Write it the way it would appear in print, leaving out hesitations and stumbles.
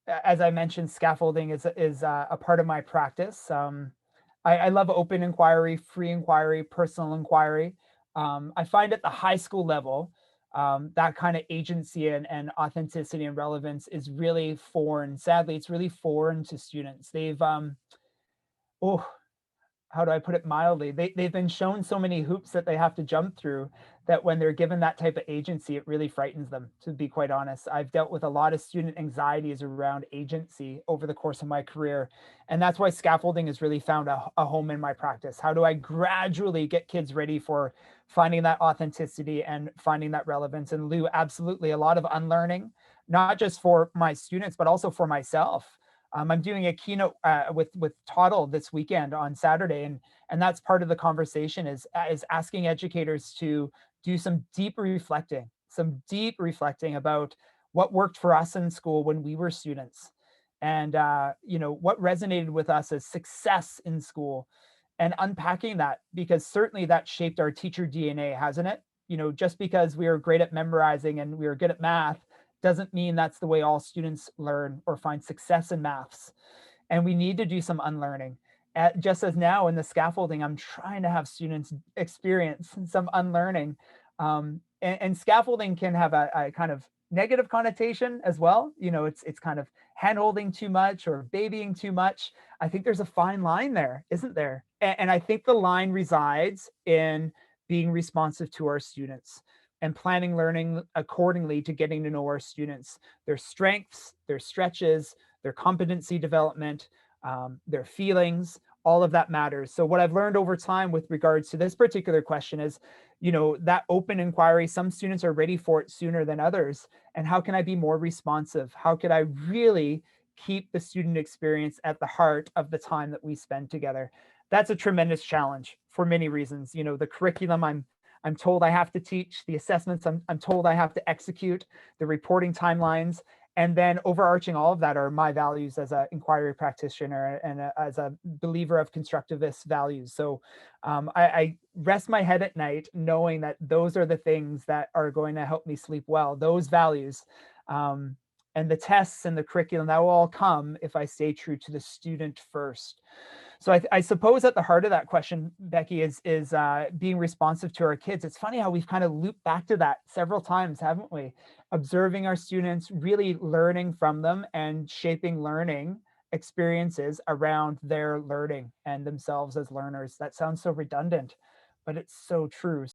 as I mentioned, scaffolding is a part of my practice. I love open inquiry, free inquiry, personal inquiry. I find at the high school level, that kind of agency and authenticity and relevance is really foreign. Sadly, it's really foreign to students. Oh, how do I put it mildly? They've been shown so many hoops that they have to jump through that when they're given that type of agency, it really frightens them, to be quite honest. I've dealt with a lot of student anxieties around agency over the course of my career. And that's why scaffolding has really found a home in my practice. How do I gradually get kids ready for finding that authenticity and finding that relevance? And Lou, absolutely a lot of unlearning, not just for my students, but also for myself. I'm doing a keynote with Toddle this weekend on Saturday, and that's part of the conversation is asking educators to do some deep reflecting about what worked for us in school when we were students, and what resonated with us as success in school, and unpacking that because certainly that shaped our teacher DNA, hasn't it? Just because we are great at memorizing and we are good at math doesn't mean that's the way all students learn or find success in maths. And we need to do some unlearning. Just as now in the scaffolding, I'm trying to have students experience some unlearning. And scaffolding can have a kind of negative connotation as well. It's kind of handholding too much or babying too much. I think there's a fine line there, isn't there? And I think the line resides in being responsive to our students and planning learning accordingly to getting to know our students, their strengths, their stretches, their competency development, their feelings, all of that matters. So, what I've learned over time with regards to this particular question is, that open inquiry, some students are ready for it sooner than others. And how can I be more responsive? How could I really keep the student experience at the heart of the time that we spend together? That's a tremendous challenge for many reasons. The curriculum I'm told I have to teach, the assessments I'm told I have to execute, the reporting timelines, and then overarching all of that are my values as an inquiry practitioner and as a believer of constructivist values. So I rest my head at night knowing that those are the things that are going to help me sleep well, those values. Um, and the tests and the curriculum that will all come if I stay true to the student first. So I suppose at the heart of that question, Becky, is being responsive to our kids. It's funny how we've kind of looped back to that several times, haven't we? Observing our students, really learning from them, and shaping learning experiences around their learning and themselves as learners. That sounds so redundant, but it's so true.